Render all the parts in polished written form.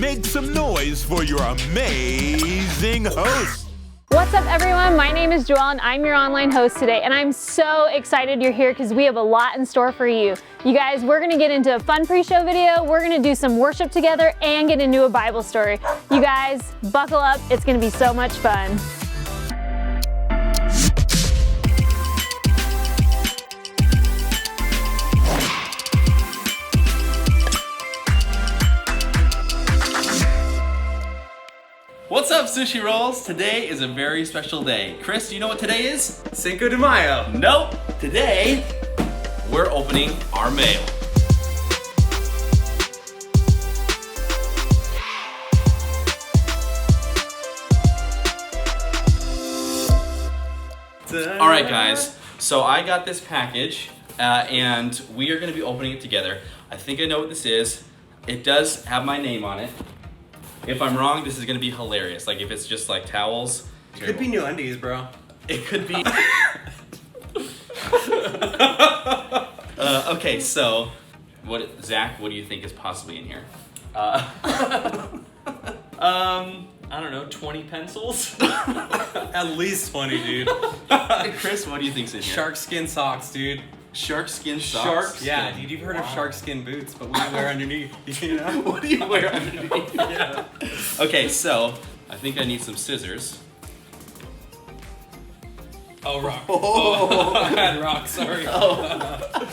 make some noise for your amazing host. What's up, everyone? My name is Joelle and I'm your online host today, and I'm so excited you're here because we have a lot in store for you. You guys, we're gonna get into a fun pre-show video, we're gonna do some worship together, and get into a Bible story. You guys, buckle up, it's gonna be so much fun. What's up, Sushi Rolls? Today is a very special day. Chris, do you know what today is? Cinco de Mayo. Nope. Today, we're opening our mail. All right, guys. So I got this package, and we are going to be opening it together. I think I know what this is. It does have my name on it. If I'm wrong, this is gonna be hilarious. Like if it's just like towels. It could be new undies, bro. It could be. Okay, so Zach, what do you think is possibly in here? I don't know, 20 pencils? At least 20, dude. Chris, what do you think's in here? Shark skin socks, dude. Shark skin socks? Shark, yeah, dude, you've heard of shark skin boots, but what do you wear underneath? You know? What do you wear underneath? Yeah. Okay, so I think I need some scissors. Oh, rock. Oh, I had rock, sorry. Oh.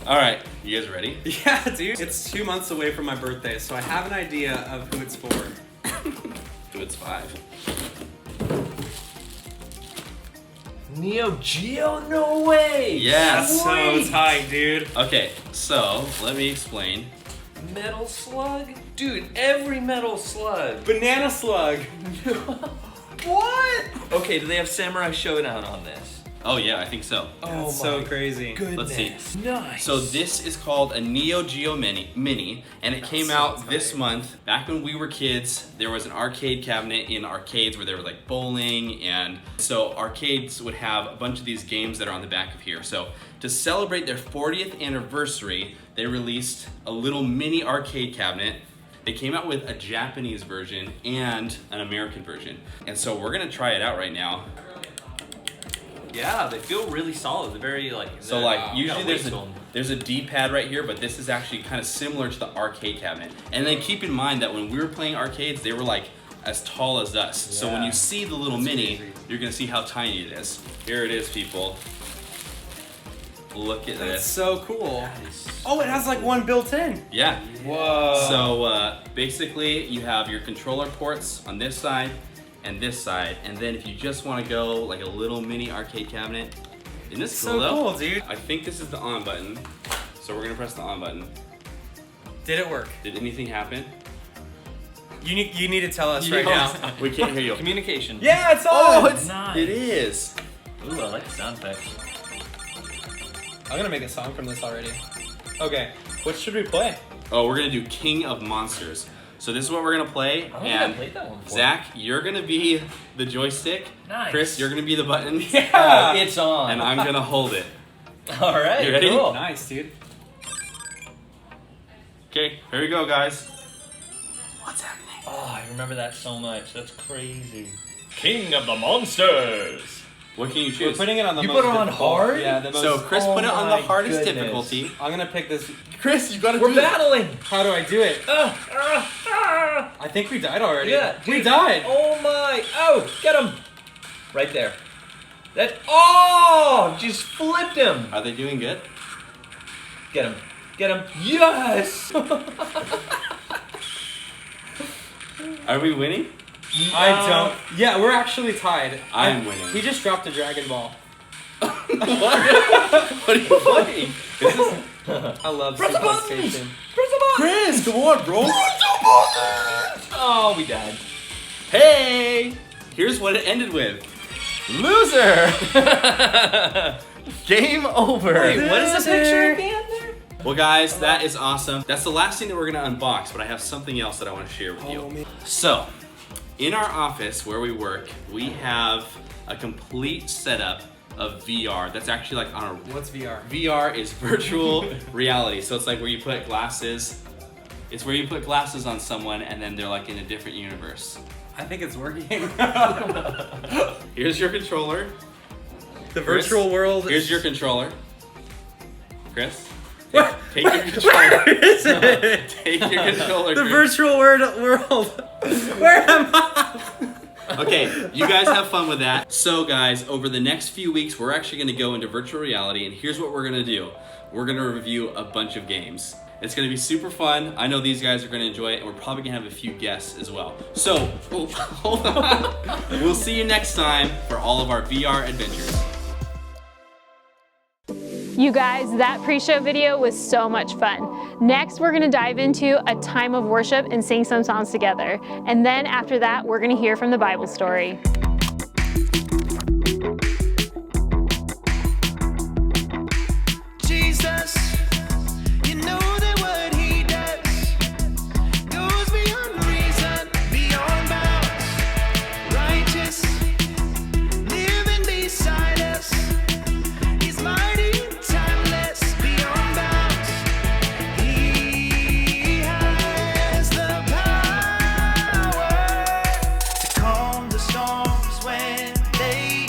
All right, you guys ready? Yeah, dude. It's 2 months away from my birthday, so I have an idea of who it's for. Who it's 5. Neo Geo? No way! Yes. So tight, dude. Okay, so let me explain. Metal Slug? Dude, every Metal Slug. Banana slug. What? Okay, do they have Samurai Showdown on this? Oh yeah, I think so. That's so crazy. Let's see. Nice. So this is called a Neo Geo Mini, and it came out this month. Back when we were kids, there was an arcade cabinet in arcades where there was like bowling, and so arcades would have a bunch of these games that are on the back of here. So to celebrate their 40th anniversary, they released a little mini arcade cabinet. They came out with a Japanese version and an American version. And so we're gonna try it out right now. Yeah, they feel really solid. They're very like. So like usually there's a D-pad right here, but this is actually kind of similar to the arcade cabinet. And then keep in mind that when we were playing arcades, they were like as tall as us. Yeah. So when you see the little mini, you're gonna see how tiny it is. Here it is, people. Look at That's this. so cool. Oh, it has like one built in. Yeah. Whoa. So basically you have your controller ports on this side and this side, and then if you just want to go like a little mini arcade cabinet, isn't this cool though? So cool, dude. I think this is the on button, so we're gonna press the on button. Did it work? Did anything happen? You need to tell us right now. We can't hear you. Communication. Yeah, it's on. Oh, it's Nice. It is. Ooh, I like the sound effects. I'm gonna make a song from this already. Okay, what should we play? Oh, we're gonna do King of Monsters. So this is what we're gonna play, I don't think I and played that one before. Zach, you're gonna be the joystick. Nice. Chris, you're gonna be the button. Yeah. It's on. And I'm gonna hold it. All right. You ready? Cool. Nice, dude. Okay, here we go, guys. What's happening? Oh, I remember that so much. That's crazy. King of the Monsters. What can you We're choose? putting it on the You most put it on difficult. hard? Yeah, the most. So Chris Oh put it on the my hardest goodness. difficulty. I'm gonna pick this. Chris, you gotta We're do battling. How do I do it? I think we died already. Yeah, we dude. died. Oh my! Oh, get him! Right there. That. Oh, just flipped him. it. Are they doing good? Get him! Get him! Yes! Are we winning? I don't. Yeah, we're actually tied. I'm winning. He just dropped a Dragon Ball. What are you playing? I love Press the Suplex buttons! Station. Press the button! Chris, come on, bro. Oh, we died. Hey! Here's what it ended with. Loser! Game over. Wait, what is the picture again there? Well, guys, that is awesome. That's the last thing that we're gonna unbox, but I have something else that I want to share with you. man. So, in our office where we work, we have a complete setup of VR. That's actually like on a... What's VR? VR is virtual reality. So it's like where you put glasses It's where you put glasses on someone and then they're like in a different universe. I think it's working. Here's your controller. The Chris, virtual world. Here's your controller. Chris, What? take your controller. Where is it? Take your controller. The Chris. virtual world. Where am I? Okay, you guys have fun with that. So guys, over the next few weeks, we're actually gonna go into virtual reality, and here's what we're gonna do. We're gonna review a bunch of games. It's gonna be super fun. I know these guys are gonna enjoy it, and we're probably gonna have a few guests as well. So, hold on. We'll see you next time for all of our VR adventures. You guys, that pre-show video was so much fun. Next, we're gonna dive into a time of worship and sing some songs together. And then after that, we're gonna hear from the Bible story. Jesus, you know that what he does goes beyond reason, beyond bounds. Righteous, living beside us. He's mighty, timeless, beyond bounds. He has the power to calm the storms when they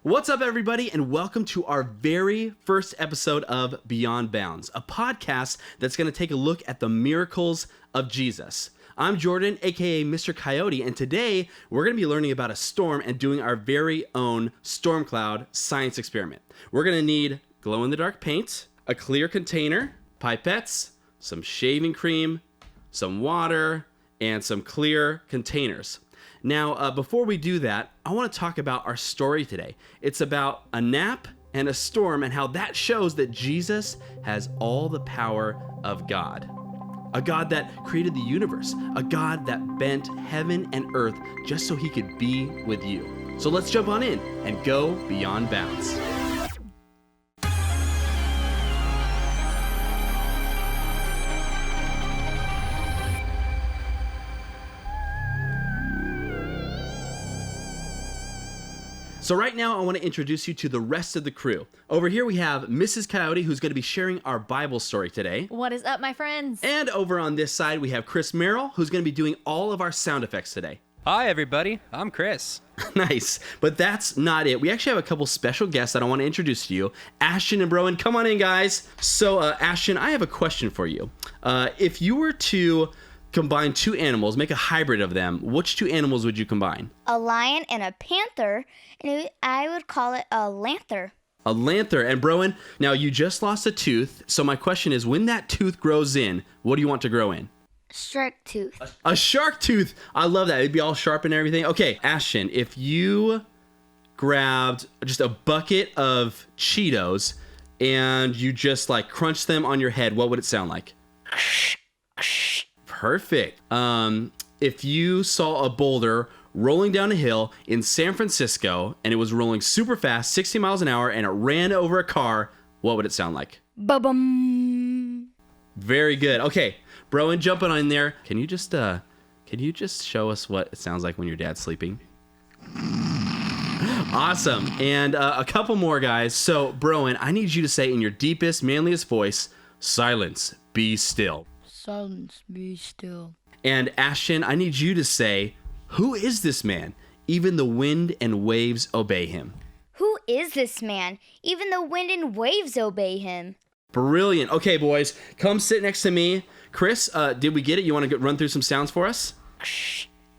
What's up, everybody, and welcome to our very first episode of Beyond Bounds, a podcast that's going to take a look at the miracles of Jesus. I'm Jordan, aka Mr. Coyote, and today we're going to be learning about a storm and doing our very own storm cloud science experiment. We're going to need glow-in-the-dark paint, a clear container, pipettes, some shaving cream, some water, and some clear containers. Now, before we do that, I want to talk about our story today. It's about a nap and a storm and how that shows that Jesus has all the power of God. A God that created the universe, a God that bent heaven and earth just so he could be with you. So let's jump on in and go beyond bounds. So right now, I want to introduce you to the rest of the crew. Over here, we have Mrs. Coyote, who's going to be sharing our Bible story today. What is up, my friends? And over on this side, we have Chris Merrill, who's going to be doing all of our sound effects today. Hi, everybody. I'm Chris. Nice. But that's not it. We actually have a couple special guests that I want to introduce to you. Ashton and Broen, come on in, guys. So, Ashton, I have a question for you. If you were to combine two animals, make a hybrid of them, which two animals would you combine? A lion and a panther, and I would call it a lanther. A lanther. And Broen, now you just lost a tooth, so my question is, when that tooth grows in, what do you want to grow in? Shark tooth. A shark tooth. I love that. It'd be all sharp and everything. Okay, Ashton, if you grabbed just a bucket of Cheetos and you just like crunched them on your head, what would it sound like? Perfect. If you saw a boulder rolling down a hill in San Francisco and it was rolling super fast, 60 miles an hour, and it ran over a car, what would it sound like? Ba-bum. Very good. Okay, Broen, jumping on there. Can you just show us what it sounds like when your dad's sleeping? Awesome. And a couple more, guys. So, Broen, I need you to say in your deepest, manliest voice, silence, be still. Silence, be still. And Ashton, I need you to say, who is this man? Even the wind and waves obey him. Who is this man? Even the wind and waves obey him. Brilliant. Okay, boys, come sit next to me. Chris, did we get it? You want to run through some sounds for us?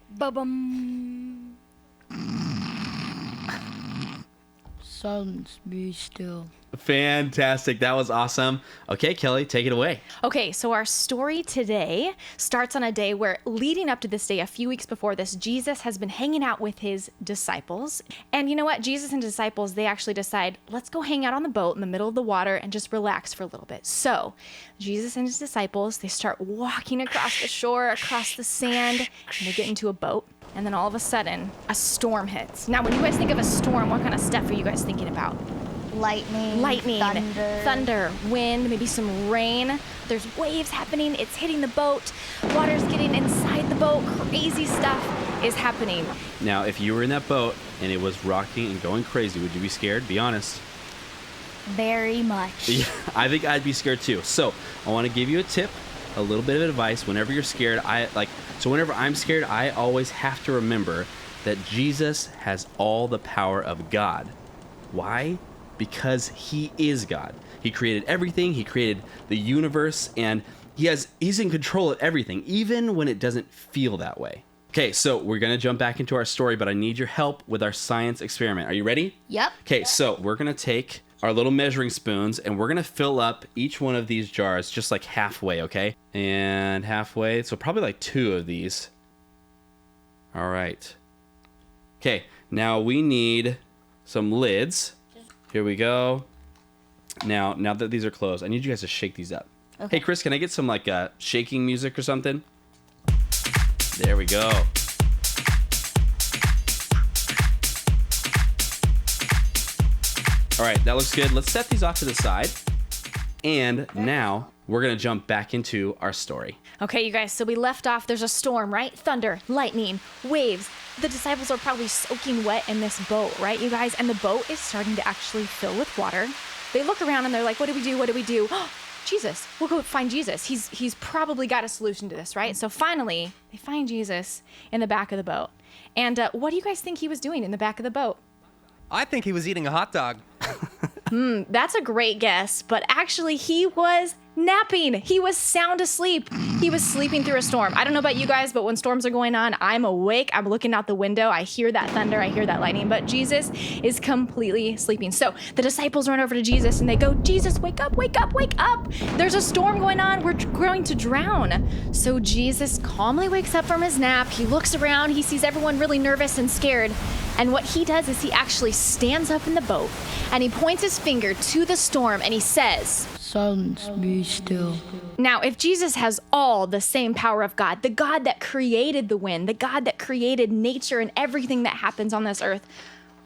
Ba-bum. Silence, be still. Fantastic. That was awesome. Okay, Kelly, take it away. Okay, so our story today starts on a day where, leading up to this day, a few weeks before this, Jesus has been hanging out with his disciples. And you know what? Jesus and disciples, they actually decide, let's go hang out on the boat in the middle of the water and just relax for a little bit. So Jesus and his disciples, they start walking across the shore, across the sand, and they get into a boat. And then all of a sudden, a storm hits. Now, when you guys think of a storm, what kind of stuff are you guys thinking about? Lightning, thunder, wind, maybe some rain. There's waves happening. It's hitting the boat. Water's getting inside the boat. Crazy stuff is happening. Now, if you were in that boat and it was rocking and going crazy, would you be scared? Be honest. Very much. Yeah, I think I'd be scared too. So I want to give you a tip, a little bit of advice. Whenever you're scared, whenever I'm scared, I always have to remember that Jesus has all the power of God. Why? Because he is God. He created everything. He created the universe, and he's in control of everything, even when it doesn't feel that way. Okay, so we're gonna jump back into our story, but I need your help with our science experiment. Are you ready? Yep. Okay, so we're gonna take our little measuring spoons and we're gonna fill up each one of these jars just like halfway, okay? And halfway, so probably like 2 of these. All right. Okay, now we need some lids. Here we go. Now that these are closed, I need you guys to shake these up. Okay. Hey, Chris, can I get some like shaking music or something? There we go. All right, that looks good. Let's set these off to the side. And now we're going to jump back into our story. Okay, you guys, so we left off. There's a storm, right? Thunder, lightning, waves. The disciples are probably soaking wet in this boat, right, you guys? And the boat is starting to actually fill with water. They look around and they're like, what do we do? What do we do? Oh, Jesus. We'll go find Jesus. He's probably got a solution to this, right? So finally, they find Jesus in the back of the boat. And what do you guys think he was doing in the back of the boat? I think he was eating a hot dog. That's a great guess, but actually he was napping. He was sound asleep. He was sleeping through a storm. I don't know about you guys, but when storms are going on, I'm awake. I'm looking out the window. I hear that thunder. I hear that lightning, but Jesus is completely sleeping. So the disciples run over to Jesus and they go, Jesus, wake up, wake up, wake up. There's a storm going on. We're going to drown. So Jesus calmly wakes up from his nap. He looks around. He sees everyone really nervous and scared. And what he does is he actually stands up in the boat and he points his finger to the storm and he says, Silence, be still. Now, if Jesus has all the same power of God, the God that created the wind, the God that created nature and everything that happens on this earth,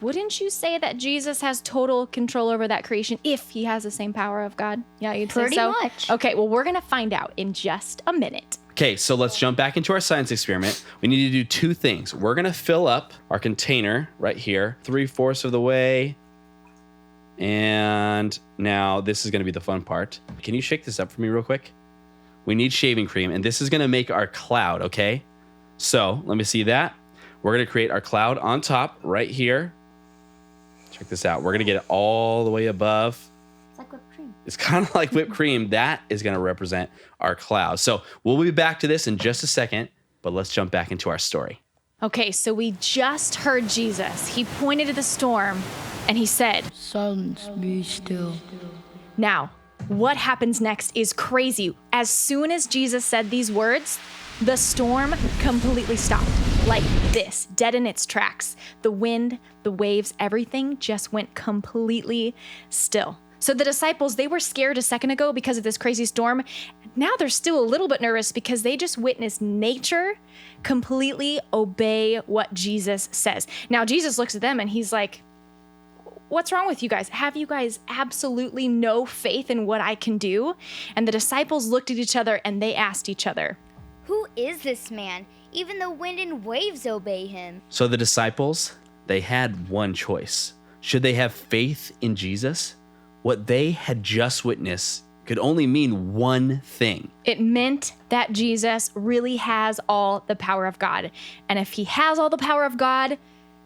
wouldn't you say that Jesus has total control over that creation if he has the same power of God? Yeah, you'd say so? Pretty much. Okay, well, we're going to find out in just a minute. Okay, so let's jump back into our science experiment. We need to do two things. We're gonna fill up our container right here, 3/4 of the way. And now this is gonna be the fun part. Can you shake this up for me real quick? We need shaving cream, and this is gonna make our cloud, okay? So let me see that. We're gonna create our cloud on top right here. Check this out. We're gonna get it all the way above. It's like whipped cream. It's kind of like whipped cream. That is going to represent our cloud. So we'll be back to this in just a second, but let's jump back into our story. Okay, so we just heard Jesus. He pointed to the storm and he said, Silence, be still. Now, what happens next is crazy. As soon as Jesus said these words, the storm completely stopped. Like this, dead in its tracks. The wind, the waves, everything just went completely still. So the disciples, they were scared a second ago because of this crazy storm. Now they're still a little bit nervous because they just witnessed nature completely obey what Jesus says. Now Jesus looks at them and he's like, what's wrong with you guys? Have you guys absolutely no faith in what I can do? And the disciples looked at each other and they asked each other, Who is this man? Even the wind and waves obey him. So the disciples, they had one choice. Should they have faith in Jesus? What they had just witnessed could only mean one thing. It meant that Jesus really has all the power of God. And if he has all the power of God,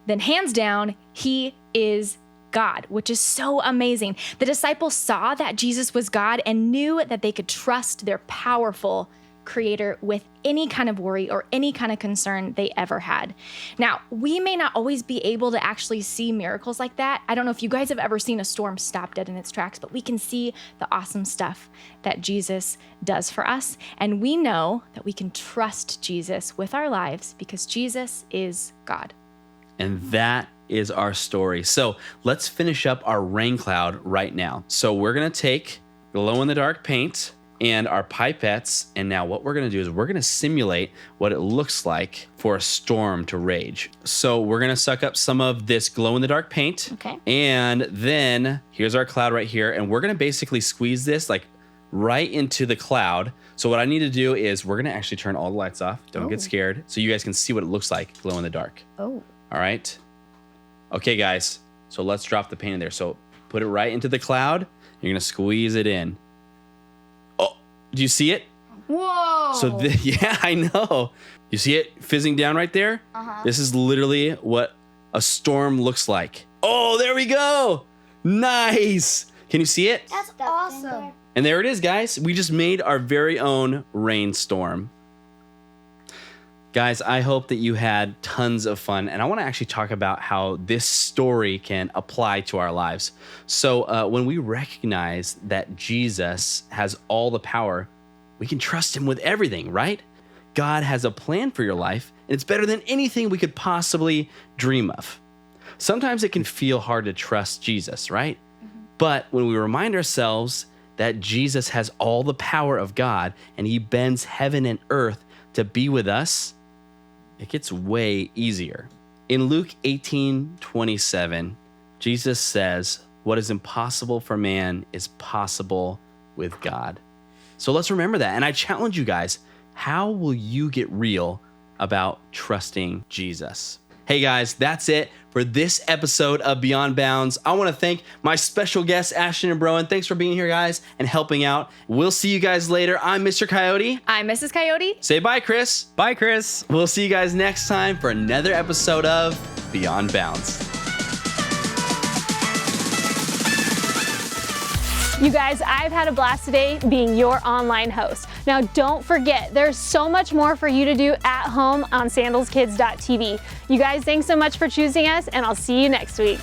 then hands down, he is God, which is so amazing. The disciples saw that Jesus was God and knew that they could trust their powerful creator with any kind of worry or any kind of concern they ever had. Now, we may not always be able to actually see miracles like that. I don't know if you guys have ever seen a storm stop dead in its tracks, but we can see the awesome stuff that Jesus does for us. And we know that we can trust Jesus with our lives because Jesus is God. And that is our story. So let's finish up our rain cloud right now. So we're going to take glow-in-the-dark paint and our pipettes, and now what we're gonna do is we're gonna simulate what it looks like for a storm to rage. So we're gonna suck up some of this glow-in-the-dark paint, Okay. and then here's our cloud right here, and we're gonna basically squeeze this like right into the cloud. So what I need to do is we're gonna actually turn all the lights off. Don't get scared, so you guys can see what it looks like glow in the dark. Oh. All right. Okay, guys. So let's drop the paint in there. So put it right into the cloud. You're gonna squeeze it in. Do you see it? Whoa. So yeah, I know. You see it fizzing down right there? This is literally what a storm looks like. Oh, there we go. Nice. Can you see it? That's awesome. And there it is, guys. We just made our very own rainstorm. Guys, I hope that you had tons of fun, and I want to actually talk about how this story can apply to our lives. So when we recognize that Jesus has all the power, we can trust him with everything, right? God has a plan for your life, and it's better than anything we could possibly dream of. Sometimes it can feel hard to trust Jesus, right? But when we remind ourselves that Jesus has all the power of God and he bends heaven and earth to be with us, it gets way easier. In Luke 18:27, Jesus says, what is impossible for man is possible with God. So let's remember that. And I challenge you guys, how will you get real about trusting Jesus? Hey guys, that's it for this episode of Beyond Bounds. I want to thank my special guests, Ashton and Broen. Thanks for being here, guys, and helping out. We'll see you guys later. I'm Mr. Coyote. I'm Mrs. Coyote. Say bye, Chris. Bye, Chris. We'll see you guys next time for another episode of Beyond Bounds. You guys, I've had a blast today being your online host. Now, don't forget, there's so much more for you to do at home on sandalskids.tv. You guys, thanks so much for choosing us, and I'll see you next week.